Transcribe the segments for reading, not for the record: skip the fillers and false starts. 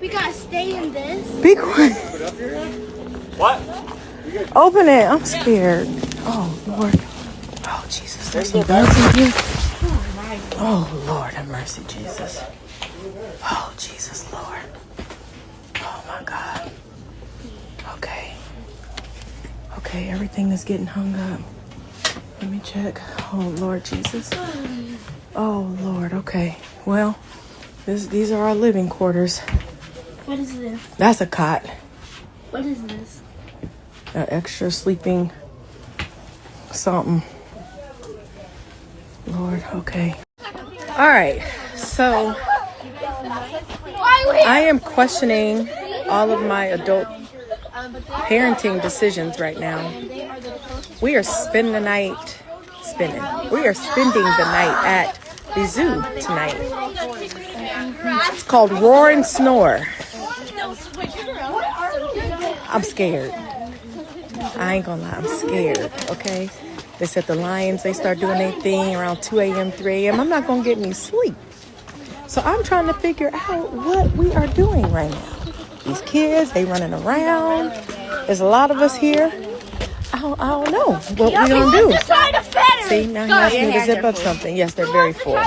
We gotta stay in this. Be quiet. What? Open it. I'm scared. Oh, Lord. Oh, Jesus. There's some guns in here. Oh, Lord, have mercy, Jesus. Oh, Jesus, Lord. Oh, my God. Okay. Okay, everything is getting hung up. Let me check. Oh, Lord Jesus. Oh, Lord. Okay. Well, these are our living quarters. What is this? That's a cot. What is this? An extra sleeping something. Lord, okay. All right. So I am questioning all of my adult parenting decisions right now. We are spending the night. We are spending the night at the zoo tonight. It's called Roar and Snore. I'm scared. I ain't gonna lie, I'm scared, okay? They said the lions, they start doing their thing around 2 a.m., 3 a.m. I'm not gonna get any sleep. So I'm trying to figure out what we are doing right now. These kids, they running around. There's a lot of us here. I don't know what we're gonna do. See, now he asked me to zip up something. Yes, they're very full.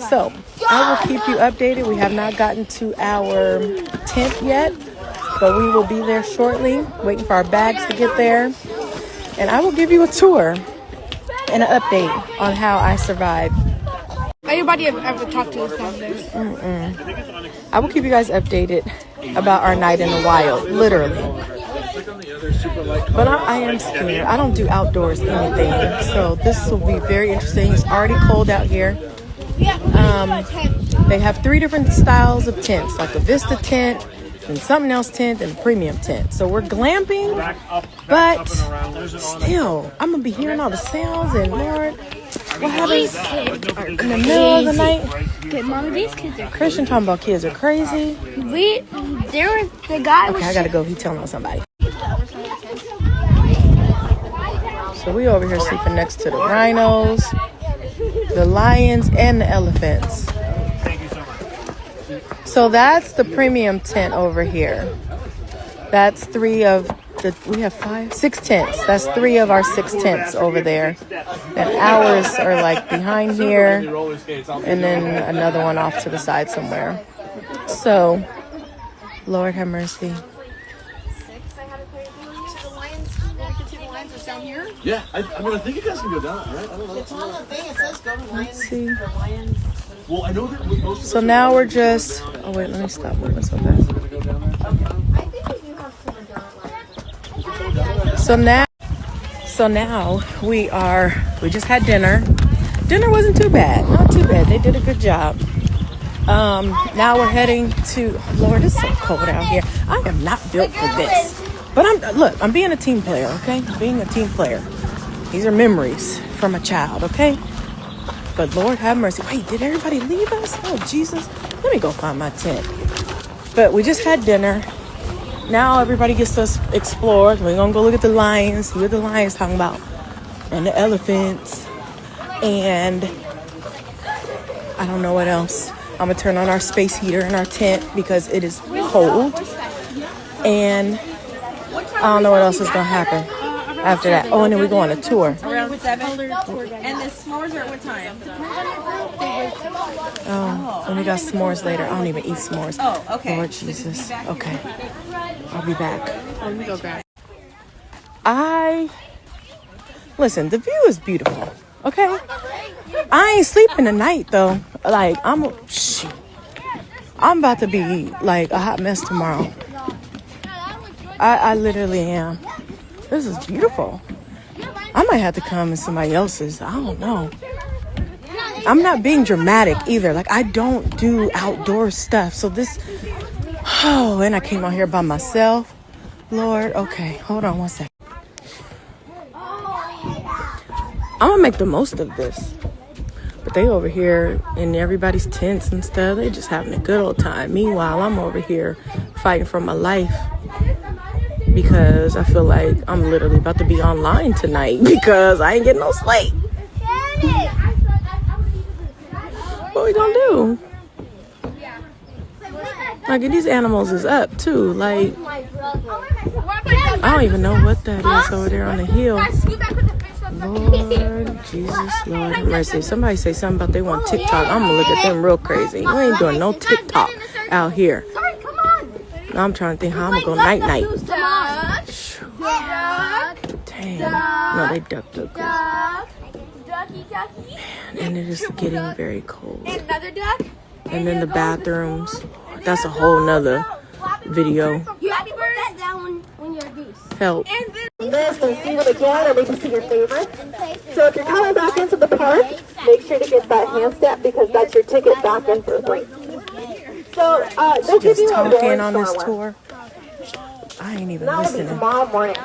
So I will keep you updated. We have not gotten to our tent yet, but we will be there shortly, waiting for our bags to get there. And I will give you a tour and an update on how I survived. Anybody ever talked to us about this? I will keep you guys updated about our night in the wild, literally. But I am scared. I don't do outdoors anything, so this will be very interesting. It's already cold out here. They have 3 different styles of tents, like a Vista tent, and something else tent, and a premium tent. So we're glamping, but still, I'm gonna be hearing all the sounds. And Lord, what happens in the middle of the night? Mom, these kids are Christian talking about kids are crazy. the guy was. Okay, I gotta go. He's telling on somebody. So we over here sleeping next to the rhinos, the lions, and the elephants. So that's the premium tent over here. That's 3 of the, we have 6 tents. That's 3 of our 6 tents over there. And ours are like behind here, and then another one off to the side somewhere. So, Lord have mercy. Yeah, I think you guys can go down, right? I don't know. It's on the thing. It says go to Lions. Let's see. Well, I know that with most of So now we're just, oh wait, let me stop moving so fast. So now we just had dinner. Dinner wasn't too bad, not too bad. They did a good job. Now we're heading to, Lord, it's so cold out here. I am not built for this. But I'm being a team player, okay? Being a team player. These are memories from a child, okay? But Lord have mercy. Wait, did everybody leave us? Oh, Jesus. Let me go find my tent. But we just had dinner. Now everybody gets to explore. We're going to go look at the lions, see what the lions talking about. And the elephants. And I don't know what else. I'm going to turn on our space heater in our tent because it is cold. And I don't know what else is going to happen after that. Oh, and then we go on a tour. Around 7. And the s'mores are at what time? Oh, and we got s'mores later. I don't even eat s'mores. Oh, okay. Lord Jesus. Okay. I'll be back. Let me go grab. Listen, the view is beautiful. Okay? I ain't sleeping tonight, though. Like, I'm about to be, like, a hot mess tomorrow. I literally am. This is beautiful. I might have to come in somebody else's. I don't know. I'm not being dramatic either. Like, I don't do outdoor stuff. So this... Oh, and I came out here by myself. Lord, okay. Hold on one second. I'm going to make the most of this. But they over here in everybody's tents and stuff. They just having a good old time. Meanwhile, I'm over here fighting for my life. Because I feel like I'm literally about to be online tonight because I ain't getting no sleep. What we gonna do? Like, and these animals is up too. Like, I don't even know what that is over there on the hill. Lord Jesus, Lord have mercy. Somebody say something about they want TikTok. I'm gonna look at them real crazy. We ain't doing no TikTok out here. Now I'm trying to think how I'm gonna go night night. Dang. No, they duck. And it is getting very cold. Another duck? And then the bathrooms. That's a whole nother video. You happy bird? That down when you're a goose. Help. This and see them again, or maybe see your favorites. So if you're coming back into the park, make sure to get that hand stamp because that's your ticket back in for free. So they'll give Just you a talking on reward this store. tour. I ain't even That'll be listening. tomorrow morning.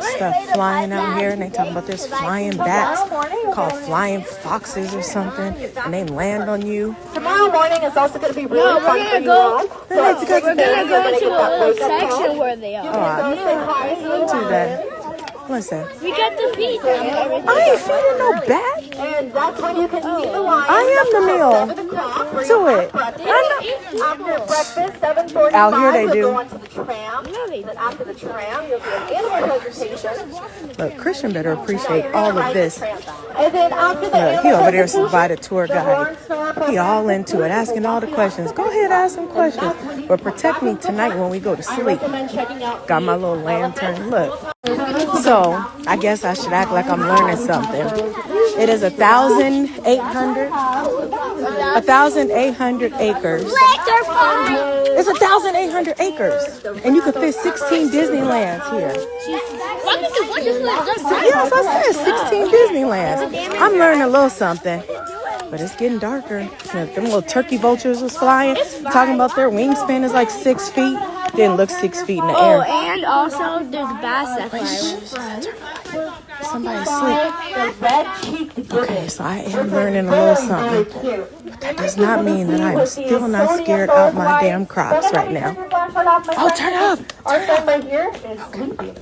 Stuff flying out here, and they talk about there's flying bats called flying foxes or something, and they land on you. Tomorrow morning is also going to be really fun for you all. So We're gonna go to a section where they are. Oh, I do that. What's that? We got to feed them. I ain't feeding no bat. And that's when you can see the lions. I am the meal. 7 o'clock. To it. After breakfast, 7:45, Out here they we'll do. go onto the tram. Then after the tram, you'll get an animal presentation. Look, Christian better appreciate all of this. And then after the Look, he animal over there presentation, by the tour guide. He all into it, asking all the questions. Go ahead, ask some questions. But protect me tonight when we go to sleep. Got my little lantern. Look. So, I guess I should act like I'm learning something. It is 1,800 acres. It's 1,800 acres. And you could fit 16 Disneylands here. Yes, I said 16 Disneylands. I'm learning a little something. But it's getting darker. Look, them little turkey vultures was flying. Talking about their wingspan is like 6 feet. Didn't look 6 feet in the air. And also there's bats that fly. Somebody's asleep. Okay, so I am learning a little something. But that does not mean that I'm still not scared out my damn Crocs right now. Oh, turn it up. Our friend right here is sleeping.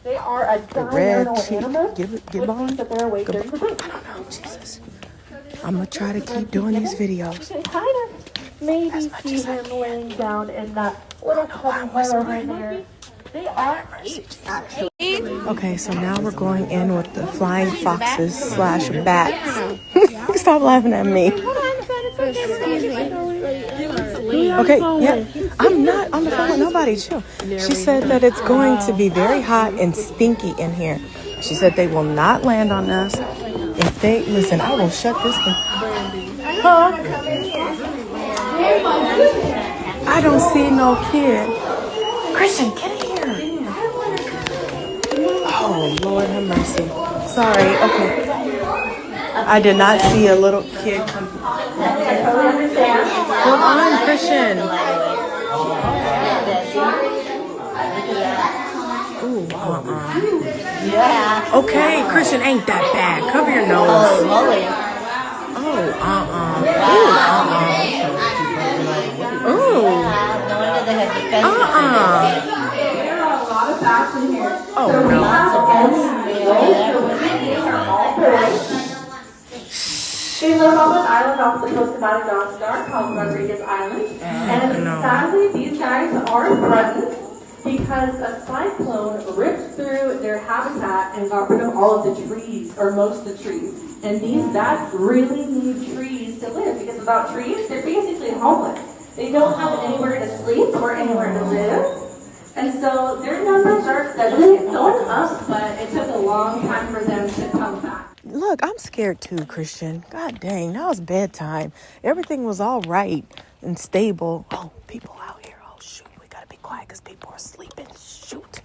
They are a The red diurnal cheek. animal. Give on. But they're awake during the day. I don't know, Jesus. I'm going to try to keep doing these videos. You can kind of maybe see him laying down in that little cubby hole right there. They are actually. Okay, so now we're going in with the flying foxes / bats. Stop laughing at me. Okay, yeah. I'm not on the phone with nobody. Chill. She said that it's going to be very hot and stinky in here. She said they will not land on us. If they listen, I will shut this thing. Huh? I don't see no kid. Christian, get in here. Oh, Lord have mercy. Sorry. Okay. I did not see a little kid come. Come on, Christian. Ooh, yeah. Okay, Christian ain't that bad. Cover your nose. Oh, no. They live on an island off the coast of Madagascar called Rodriguez Island. And sadly, these guys are threatened because a cyclone ripped through their habitat and got rid of all of the trees, or most of the trees. And these bats really need trees to live because without trees, they're basically homeless. They don't have anywhere to sleep or anywhere to live. And so their numbers are steadily going up, but it took a long time for them to come back. Look, I'm scared too, Christian. God dang, now it's bedtime. Everything was all right and stable. Oh, people out here. Oh, shoot. We got to be quiet because people are sleeping. Shoot.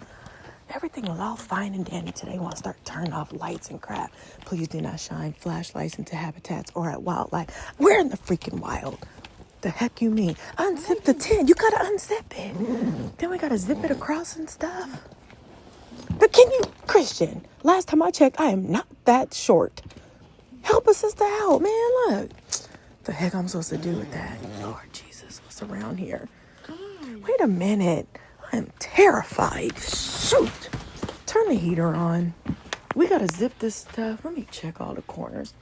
Everything was all fine and dandy today. Want to start turning off lights and crap. Please do not shine flashlights into habitats or at wildlife. We're in the freaking wild. The heck you mean? Unzip the tent. You got to unzip it. Then we got to zip it across and stuff. But can you, Christian, last time I checked, I am not that short. Help a sister out, man. Look. The heck I'm supposed to do with that? Lord Jesus, what's around here? Wait a minute. I am terrified. Shoot. Turn the heater on. We got to zip this stuff. Let me check all the corners.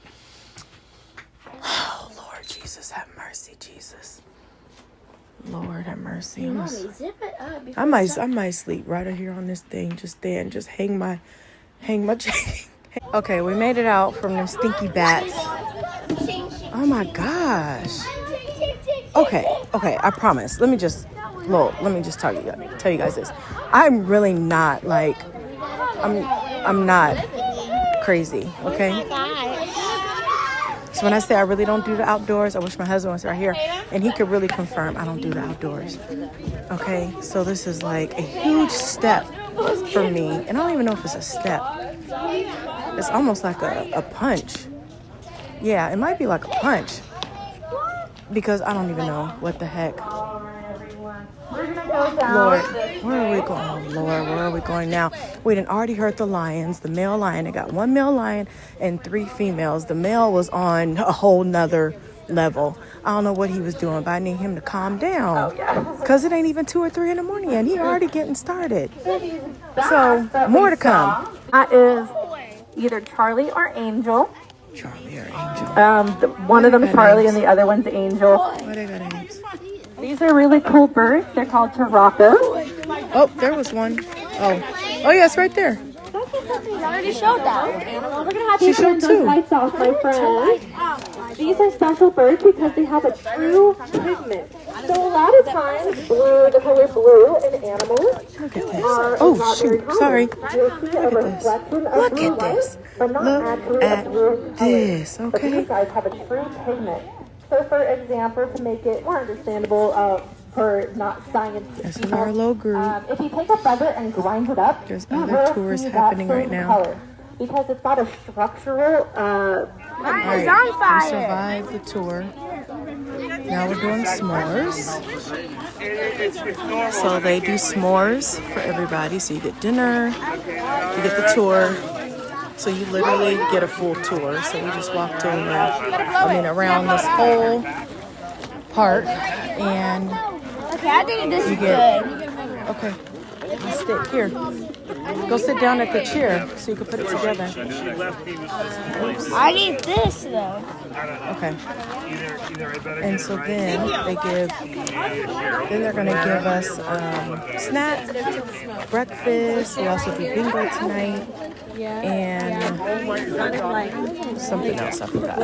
Oh, Lord Jesus, have mercy, Jesus. Lord have mercy. Mommy, zip it up. I might sleep right here on this thing. Just hang my chain. Okay, we made it out from them stinky bats. Oh my gosh. Okay, I promise. Let me just tell you guys this. I'm really not like I'm not crazy, okay? So when I say I really don't do the outdoors, I wish my husband was right here and he could really confirm I don't do the outdoors. Okay? So this is like a huge step for me. And I don't even know if it's a step. It's almost like a punch. Yeah, it might be like a punch. Because I don't even know what the heck. Lord, where are we going? Oh, Lord, where are we going now? We done already heard the lions, the male lion. They got 1 male lion and 3 females. The male was on a whole nother level. I don't know what he was doing, but I need him to calm down. Because it ain't even 2 or 3 in the morning yet. He already getting started. So, more to come. That is either Charlie or Angel. Charlie or Angel. One of them is Charlie and the other one's Angel. What they got names? These are really cool birds. They're called taracas. Oh, there was one. Oh, yeah, it's right there. I already showed that. We're gonna have you turn those lights off, my friend. These are special birds because they have a true pigment. So a lot of times, the color blue in animals Look at this. are Oh, not very shoot. common. Sorry. You'll see a reflection of Look blue at light, this. but not Look actually at a blue color. this. But Okay. these guys have a true pigment. So for example, to make it more understandable for not science This is people, our low group. if you take a feather and grind it up, There's you other will tours see happening that right same now. color. Because it's not a structural All right. on fire. We survived the tour. Now we're doing s'mores. So they do s'mores for everybody. So you get dinner, you get the tour. So you literally get a full tour. So we just walked around this whole park, and Okay, I think this you is get. good. Okay, I'll stick here. Go sit down at the chair so you can put it together. I need this though. Okay. And so then they're gonna give us snacks, breakfast. We also do bingo tonight, and something else I forgot.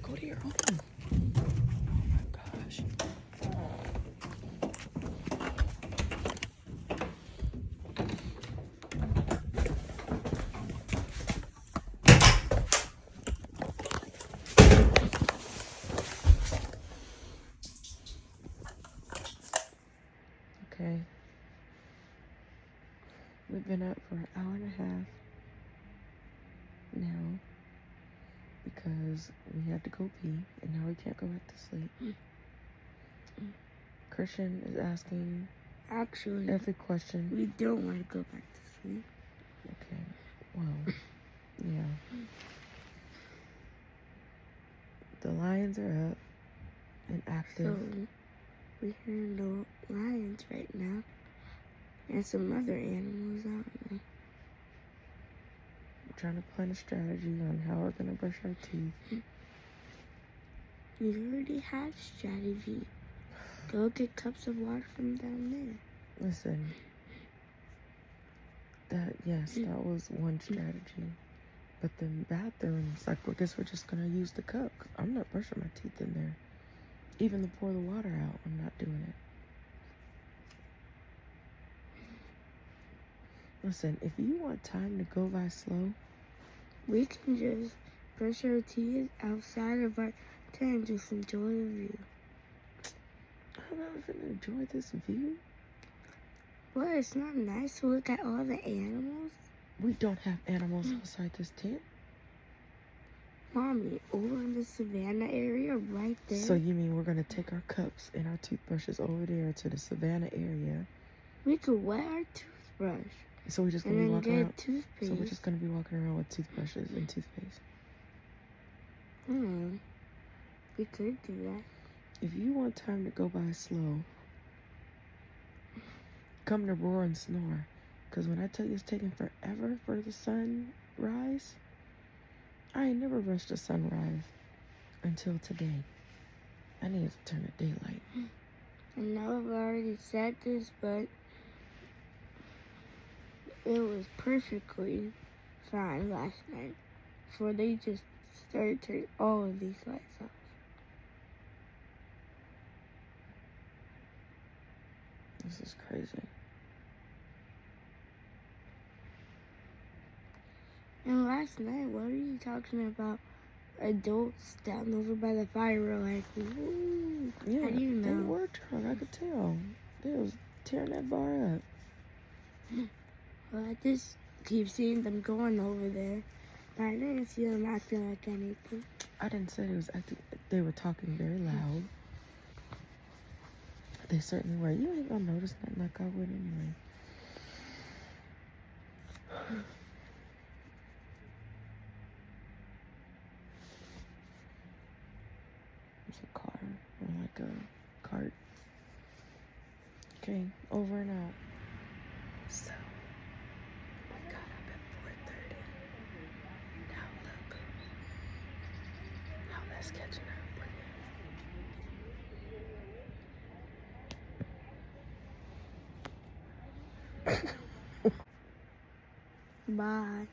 Go to your own. Oh my gosh. Okay. We've been up for an hour and a half now because we had to go pee and now we can't go back to sleep. Christian is asking Actually, every question. we don't want to go back to sleep. Okay, well, yeah. The lions are up and active. So, we handle lions right now. And some other animals out there. We're trying to plan a strategy on how we're going to brush our teeth. We already have strategy. Go get cups of water from down there. Listen, that was one strategy. But the bathrooms, like, I guess we're just going to use the cup. I'm not brushing my teeth in there. Even to pour the water out, I'm not doing it. Listen, if you want time to go by slow, We can just brush our teeth outside of our tent and just enjoy the view. I'm not gonna enjoy this view. Well, it's not nice to look at all the animals? We don't have animals outside this tent. Mommy, over in the savannah area right there. So you mean we're gonna take our cups and our toothbrushes over there to the savannah area? We could wet our toothbrush. So we're just gonna and be then walking get around. toothpaste. So we're just gonna be walking around with toothbrushes and toothpaste. We could do that. If you want time to go by slow, come to Roar and Snore. Cause when I tell you it's taking forever for the sunrise, I ain't never rushed a sunrise until today. I needed to turn the daylight. I know I've already said this, but it was perfectly fine last night before they just started turning all of these lights off. This is crazy. And last night, what are you talking about? Adults down over by the fire were like, ooh. Yeah, How do you they know? were drunk. I could tell. They was tearing that bar up. Well, I just keep seeing them going over there. But I didn't see them acting like anything. I didn't say they was acting. They were talking very loud. They certainly were. You ain't gonna notice nothing like I would anyway. There's a car or like a cart. Okay, over and out. So we got up at 4:30. Now look how that's catching up with you. Bye.